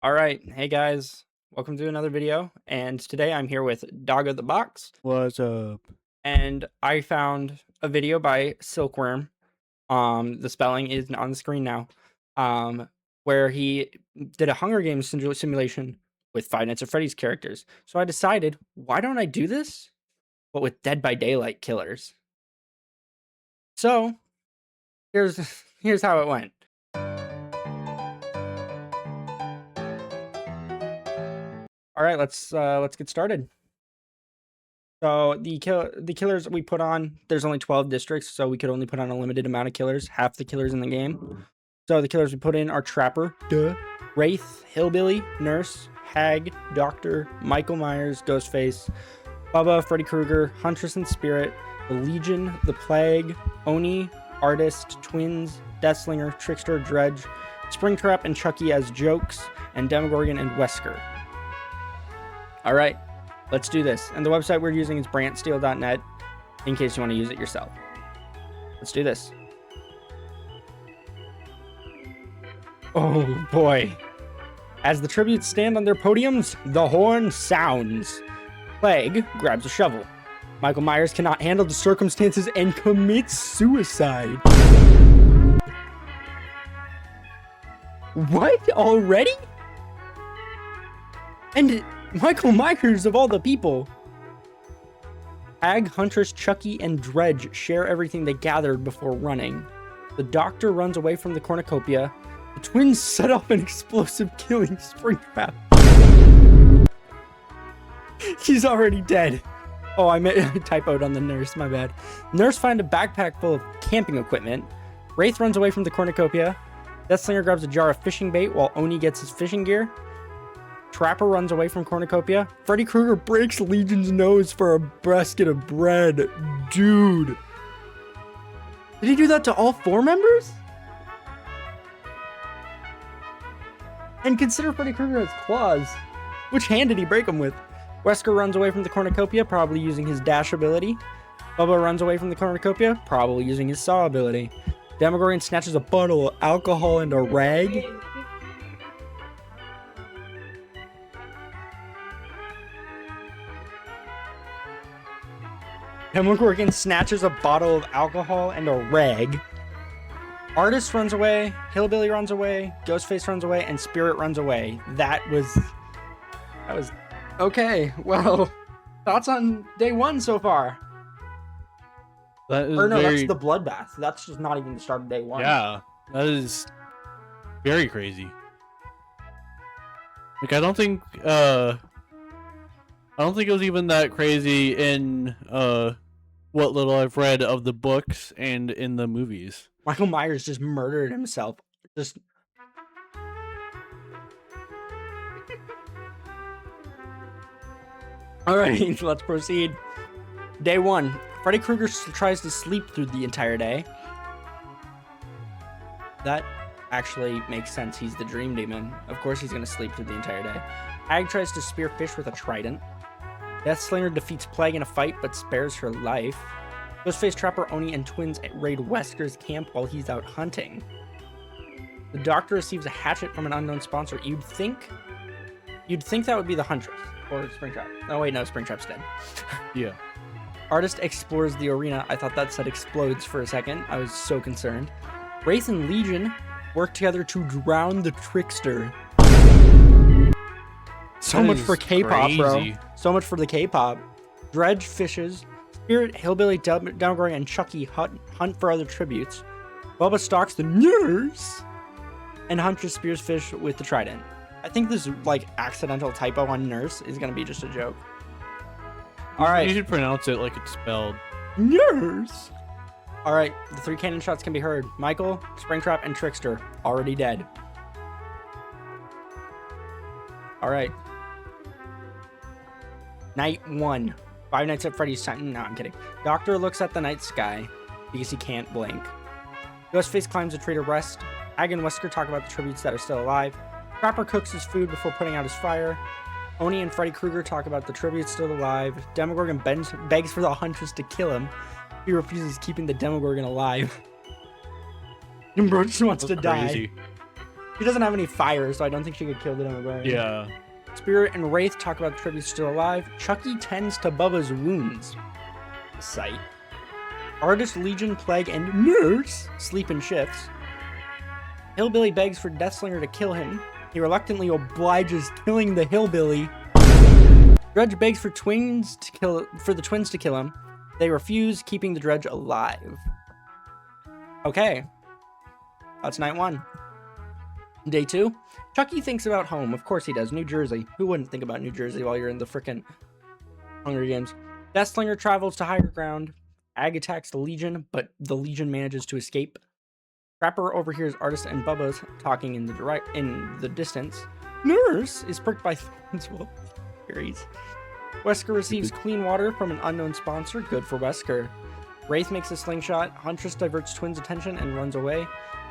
All right, hey guys, welcome to another video. And today I'm here with Dog of the Box, What's up? and I found a video by Silkworm. The spelling is on the screen now. Where he did a Hunger Games simulation with Five Nights at Freddy's characters. So I decided, why don't I do this, but with Dead by Daylight killers? So here's how it went. All right, let's get started. So the killers we put on, there's only 12 districts, so we could only put on a limited amount of killers, half the killers in the game. So the killers we put in are Trapper, Wraith, Hillbilly, Nurse, Hag, Doctor, Michael Myers, Ghostface, Bubba, Freddy Krueger, Huntress and Spirit, the Legion, the Plague, Oni, Artist, Twins, Deathslinger, Trickster, Dredge, Springtrap, and Chucky as Jokes, and Demogorgon and Wesker. All right. Let's do this. And the website we're using is brantsteel.net in case you want to use it yourself. Let's do this. Oh boy. As the tributes stand on their podiums, the horn sounds. Plague grabs a shovel. Michael Myers cannot handle the circumstances and commits suicide. What? Already? And Michael Myers, of all the people. Hag, Huntress, Chucky, and Dredge share everything they gathered before running. The Doctor runs away from the cornucopia. The twins set off an explosive killing Springtrap. He's already dead. Oh, I typoed on the Nurse, my bad. Nurse finds a backpack full of camping equipment. Wraith runs away from the cornucopia. Deathslinger grabs a jar of fishing bait while Oni gets his fishing gear. Trapper runs away from cornucopia. Freddy Krueger breaks Legion's nose for a basket of bread. Dude. Did he do that to all 4 members? And consider Freddy Krueger has claws. Which hand did he break them with? Wesker runs away from the cornucopia, probably using his dash ability. Bubba runs away from the cornucopia, probably using his saw ability. Demogorgon snatches a bottle of alcohol and a rag. Demogorgon snatches a bottle of alcohol and a rag. Artist runs away, Hillbilly runs away, Ghostface runs away, and Spirit runs away. That was okay. Well, thoughts on day 1 so far? That is That's the bloodbath. That's just not even the start of day 1. Yeah, that is very crazy. Like, I don't think it was even that crazy in what little I've read of the books and in the movies. Michael Myers just murdered himself. All right, let's proceed. Day 1. Freddy Krueger tries to sleep through the entire day. That actually makes sense. He's the dream demon. Of course he's going to sleep through the entire day. Hag tries to spear fish with a trident. Deathslinger defeats Plague in a fight, but spares her life. Ghostface, Trapper, Oni, and Twins raid Wesker's camp while he's out hunting. The Doctor receives a hatchet from an unknown sponsor. You'd think that would be the Huntress or Springtrap. Oh wait, no, Springtrap's dead. Yeah. Artist explores the arena. I thought that said explodes for a second. I was so concerned. Wraith and Legion work together to drown the Trickster. So much for K-pop, bro. So much for the K-pop. Dredge fishes. Spirit, Hillbilly, Demogorgon, and Chucky hunt for other tributes. Bubba stalks the Nurse. And Huntress spears fish with the trident. I think this like accidental typo on Nurse is gonna be just a joke. All right. You should pronounce it like it's spelled. Nurse. All right, the 3 cannon shots can be heard. Michael, Springtrap, and Trickster already dead. All right. Night 1. Five Nights at Freddy's time. No, I'm kidding. Doctor looks at the night sky because he can't blink. Ghostface climbs a tree to rest. Hag and Wesker talk about the tributes that are still alive. Trapper cooks his food before putting out his fire. Oni and Freddy Krueger talk about the tributes still alive. Demogorgon begs for the Huntress to kill him. He refuses, keeping the Demogorgon alive. And bro just wants to die. She doesn't have any fire, so I don't think she could kill the Demogorgon. Yeah. Spirit and Wraith talk about the tribute still alive. Chucky tends to Bubba's wounds. Sight. Artist, Legion, Plague, and Nurse sleep in shifts. Hillbilly begs for Deathslinger to kill him. He reluctantly obliges killing the Hillbilly. Dredge begs for the twins to kill him. They refuse, keeping the Dredge alive. Okay. That's night 1. Day 2. Chucky thinks about home. Of course he does. New Jersey. Who wouldn't think about New Jersey while you're in the frickin' Hunger Games? Deathslinger travels to higher ground. Ag attacks the Legion, but the Legion manages to escape. Trapper overhears Artist and Bubba's talking in the distance. Nurse is pricked by thorns. Wesker receives clean water from an unknown sponsor. Good for Wesker. Wraith makes a slingshot. Huntress diverts Twins' attention and runs away.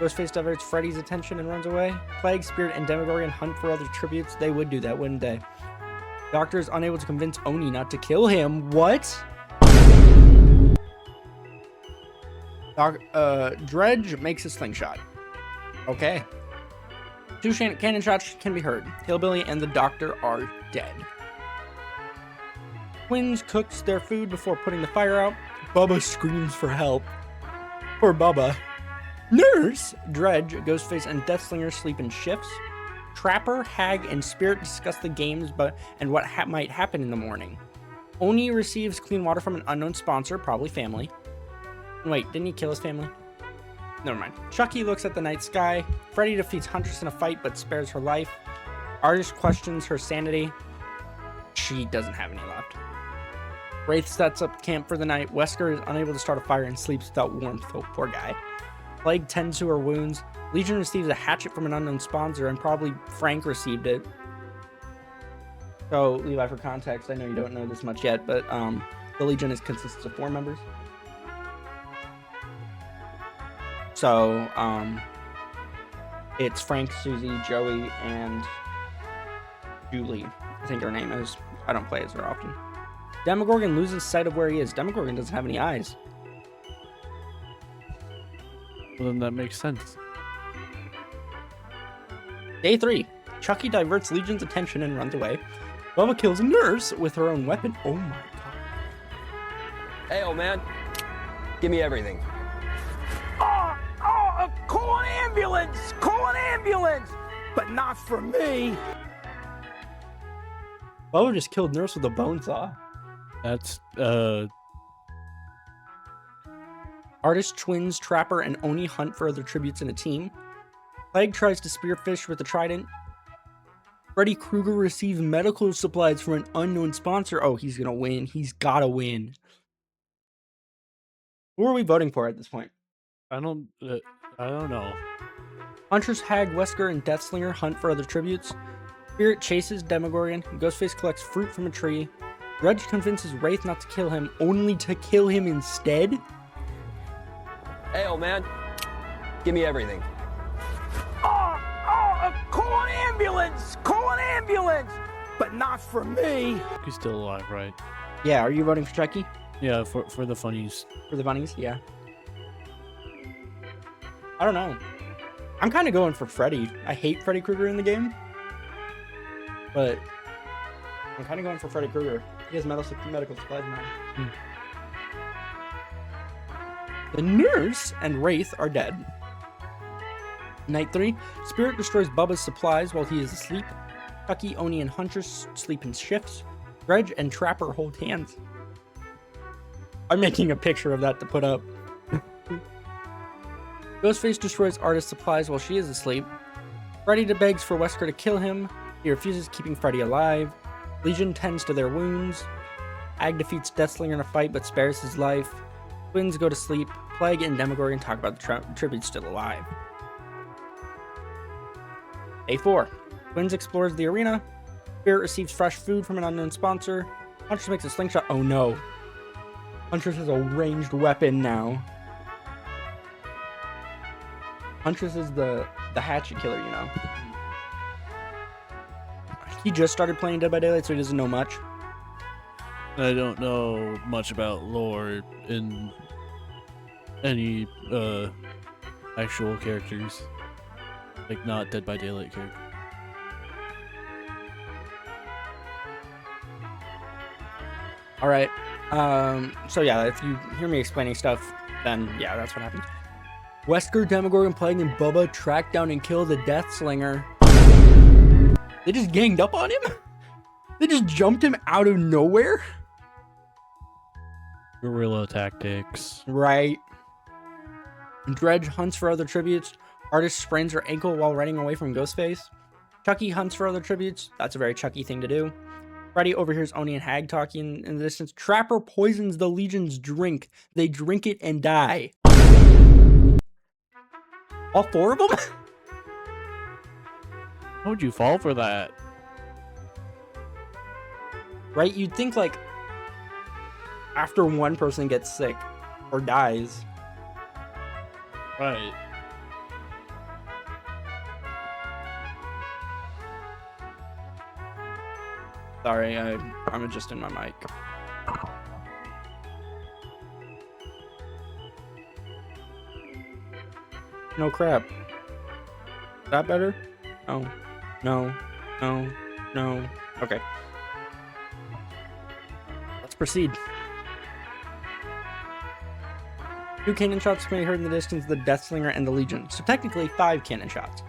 Ghostface diverts Freddy's attention and runs away. Plague, Spirit, and Demogorgon hunt for other tributes. They would do that, wouldn't they? Doctor is unable to convince Oni not to kill him. What? Dredge makes a slingshot. Okay. 2 cannon shots can be heard. Hillbilly and the Doctor are dead. Twins cooks their food before putting the fire out. Bubba screams for help. Poor Bubba. Nurse, Dredge, Ghostface, and Deathslinger sleep in shifts. Trapper, Hag, and Spirit discuss the games and what might happen in the morning. Oni receives clean water from an unknown sponsor, probably family. Wait, didn't he kill his family? Never mind. Chucky looks at the night sky. Freddy defeats Huntress in a fight but spares her life. Artist questions her sanity. She doesn't have any left. Wraith sets up camp for the night. Wesker is unable to start a fire and sleeps without warmth. Oh, poor guy. Plague tends to her wounds. Legion receives a hatchet from an unknown sponsor, and probably Frank received it. So, Levi, for context, I know you don't know this much yet, but the Legion consists of 4 members. So, it's Frank, Susie, Joey, and Julie, I think her name is. I don't play as her often. Demogorgon loses sight of where he is. Demogorgon doesn't have any eyes. Well, then that makes sense. Day 3. Chucky diverts Legion's attention and runs away. Bubba kills Nurse with her own weapon. Oh my god. Hey, old man. Give me everything. Call an ambulance! Call an ambulance! But not for me! Bubba just killed Nurse with a bone saw. That's, Artist, Twins, Trapper, and Oni hunt for other tributes in a team. Plague tries to spearfish with a trident. Freddy Krueger receives medical supplies from an unknown sponsor. Oh, he's gonna win. He's gotta win. Who are we voting for at this point? I don't know. Huntress, Hag, Wesker, and Deathslinger hunt for other tributes. Spirit chases Demogorgon. Ghostface collects fruit from a tree. Dredge convinces Wraith not to kill him, only to kill him instead. Hey, old man. Give me everything. Call an ambulance! Call an ambulance! But not for me! He's still alive, right? Yeah, are you voting for Chucky? Yeah, for the funnies. For the bunnies? Yeah. I don't know. I'm kind of going for Freddy. I hate Freddy Krueger in the game. But I'm kind of going for Freddy Krueger. He has medical supplies now. The Nurse and Wraith are dead. Night 3. Spirit destroys Bubba's supplies while he is asleep. Chucky, Oni, and Huntress sleep in shifts. Dredge and Trapper hold hands. I'm making a picture of that to put up. Ghostface destroys Artist's supplies while she is asleep. Freddy begs for Wesker to kill him. He refuses, keeping Freddy alive. Legion tends to their wounds. Ag defeats Deathslinger in a fight but spares his life. Twins go to sleep. Plague and Demogorgon talk about the tribute still alive. Day 4. Twins explores the arena. Spirit receives fresh food from an unknown sponsor. Huntress makes a slingshot. Oh no. Huntress has a ranged weapon now. Huntress is the hatchet killer, you know. He just started playing Dead by Daylight, so he doesn't know much. I don't know much about lore in any actual characters. Like, not Dead by Daylight character. All right. So yeah, if you hear me explaining stuff, then yeah, that's what happened. Wesker, Demogorgon, Plague, and Bubba track down and kill the Death Slinger. They just ganged up on him? They just jumped him out of nowhere? Guerrilla tactics. Right. Dredge hunts for other tributes. Artist sprains her ankle while running away from Ghostface. Chucky hunts for other tributes. That's a very Chucky thing to do. Freddy overhears Oni and Hag talking in the distance. Trapper poisons the Legion's drink. They drink it and die. All four of them? How would you fall for that? Right? You'd think, like, after one person gets sick or dies. Right. Sorry, I'm adjusting my mic. No crap. Is that better? No. No. No. No. Okay. Let's proceed. 2 cannon shots can be heard in the distance, the Death Slinger and the Legion. So technically 5 cannon shots.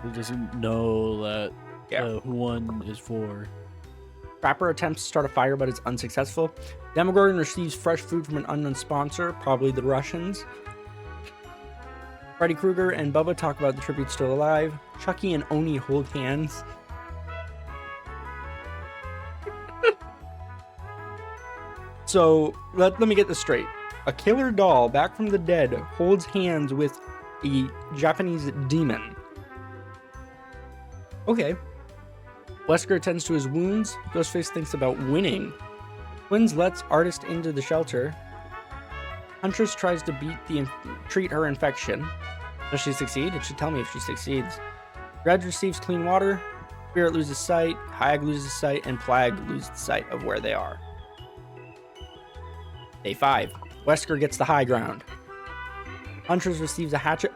Who doesn't know that Yeah. who one is for? Trapper attempts to start a fire, but is unsuccessful. Demogorgon receives fresh food from an unknown sponsor, probably the Russians. Freddy Krueger and Bubba talk about the tribute still alive. Chucky and Oni hold hands. So, let me get this straight. A killer doll back from the dead holds hands with a Japanese demon. Okay. Wesker attends to his wounds. Ghostface thinks about winning. Twins lets Artist into the shelter. Huntress tries to treat her infection. Does she succeed? It should tell me if she succeeds. Dredge receives clean water. Spirit loses sight. Hag loses sight. And Plague loses sight of where they are. Day 5. Wesker gets the high ground. Huntress receives a hatchet.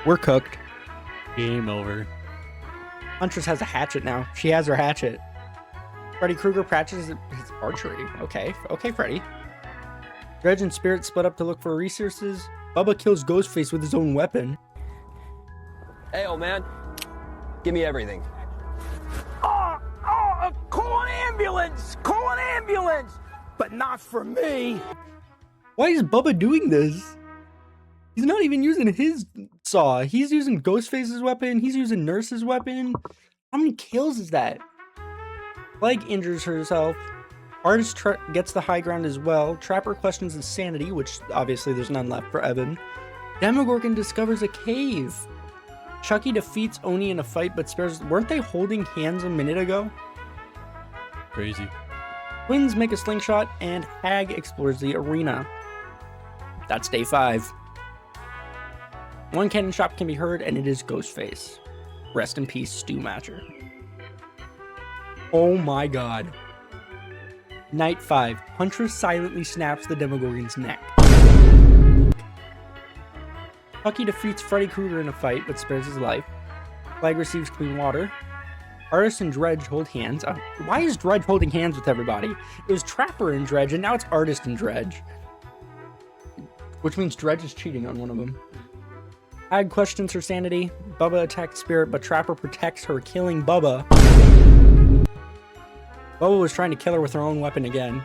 We're cooked. Game over. Huntress has a hatchet now. She has her hatchet. Freddy Krueger practices his archery. Okay, Freddy. Dredge and Spirit split up to look for resources. Bubba kills Ghostface with his own weapon. Hey, old man. Give me everything. Call an ambulance! Call an ambulance! But not for me. Why is Bubba doing this? He's not even using his saw. He's using Ghostface's weapon. He's using Nurse's weapon. How many kills is that? Plague injures herself. Artist gets the high ground as well. Trapper questions his sanity, which obviously there's none left for Evan. Demogorgon discovers a cave. Chucky defeats Oni in a fight, but spares. Weren't they holding hands a minute ago? Crazy. Twins make a slingshot, and Hag explores the arena. That's day 5. 1 cannon shot can be heard, and it is Ghostface. Rest in peace, Stu Matcher. Oh my god. Night 5. Huntress silently snaps the Demogorgon's neck. Chucky defeats Freddy Krueger in a fight, but spares his life. Plague receives clean water. Artist and Dredge hold hands. Why is Dredge holding hands with everybody? It was Trapper and Dredge, and now it's Artist and Dredge. Which means Dredge is cheating on one of them. Hag questions her sanity. Bubba attacks Spirit, but Trapper protects her, killing Bubba. Bubba was trying to kill her with her own weapon again.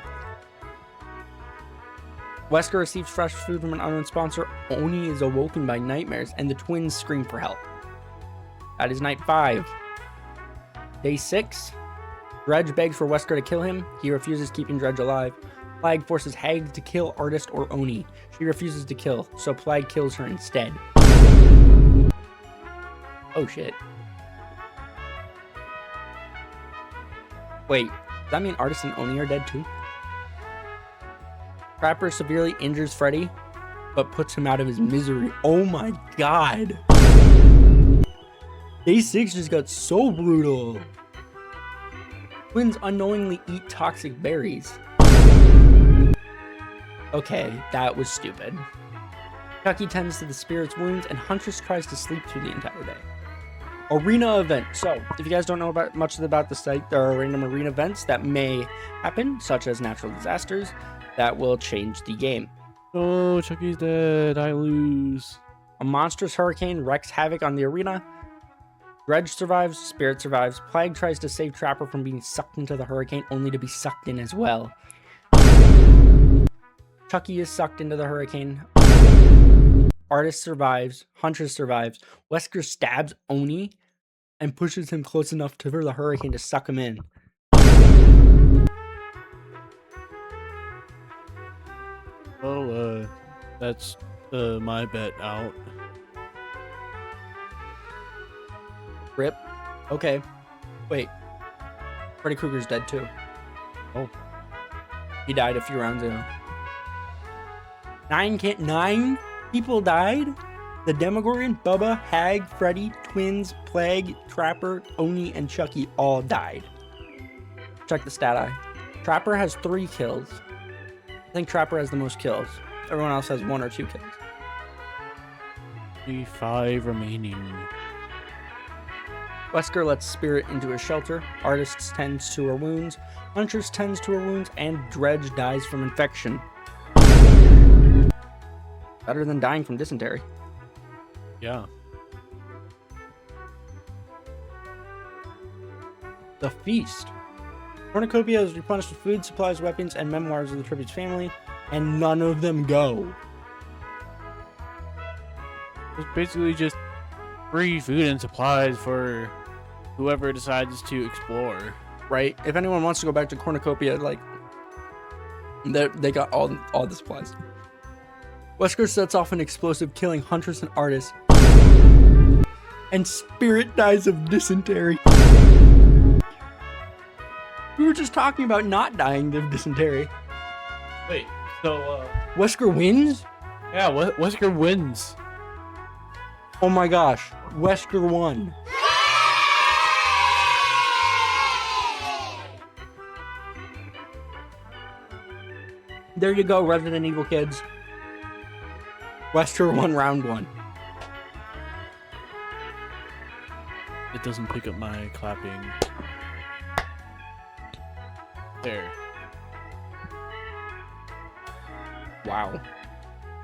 Wesker receives fresh food from an unknown sponsor. Oni is awoken by nightmares, and the twins scream for help. That is night 5. Day 6. Dredge begs for Wesker to kill him. He refuses, keeping Dredge alive. Plague forces Hag to kill Artist or Oni. She refuses to kill, so Plague kills her instead. Oh shit. Wait, does that mean Artist and Oni are dead too? Trapper severely injures Freddy, but puts him out of his misery. Oh my god. Day 6 just got so brutal. Twins unknowingly eat toxic berries. Okay, that was stupid. Chucky tends to the spirit's wounds, and Huntress tries to sleep through the entire day. Arena event. So, if you guys don't know much about the site, there are random arena events that may happen, such as natural disasters, that will change the game. Oh, Chucky's dead. I lose. A monstrous hurricane wreaks havoc on the arena. Dredge survives, Spirit survives. Plague tries to save Trapper from being sucked into the hurricane, only to be sucked in as well. Chucky is sucked into the hurricane. Artist survives. Huntress survives. Wesker stabs Oni and pushes him close enough for the hurricane to suck him in. Well, that's my bet out. Rip. Okay. Wait. Freddy Krueger's dead too. Oh. He died a few rounds ago. 9 people died? The Demogorgon, Bubba, Hag, Freddy, Twins, Plague, Trapper, Oni, and Chucky all died. Check the stat eye. Trapper has 3 kills. I think Trapper has the most kills. Everyone else has 1 or 2 kills. 5 remaining. Wesker lets Spirit into his shelter. Artist tends to her wounds. Huntress tends to her wounds. And Dredge dies from infection. Better than dying from dysentery. Yeah. The Feast. Cornucopia is replenished with food, supplies, weapons, and memoirs of the tribute's family, and none of them go. It's basically just free food and supplies for whoever decides to explore. Right? If anyone wants to go back to Cornucopia, like, they got all the supplies. Wesker sets off an explosive, killing Huntress and Artist. And Spirit dies of dysentery. We were just talking about not dying of dysentery. Wait, so, Wesker wins? yeah, Wesker wins. Oh my gosh, Wesker won. There you go, Resident Evil kids. Wesker won round 1. It doesn't pick up my clapping. There. Wow.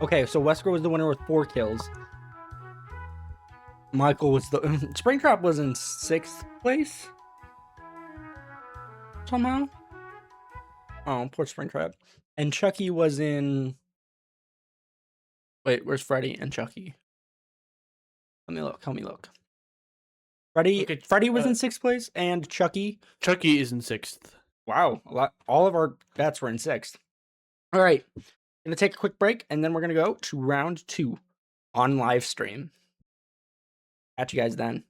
Okay, so Wesker was the winner with 4 kills. Michael was the... Springtrap was in 6th place? Somehow? Oh, poor Springtrap. And Chucky was in... Wait, where's Freddy and Chucky? Let me look. Freddy was in 6th place, and Chucky... Chucky is in 6th. Wow, all of our bets were in 6th. All right, gonna take a quick break, and then we're gonna go to round 2 on live stream. Catch you guys then.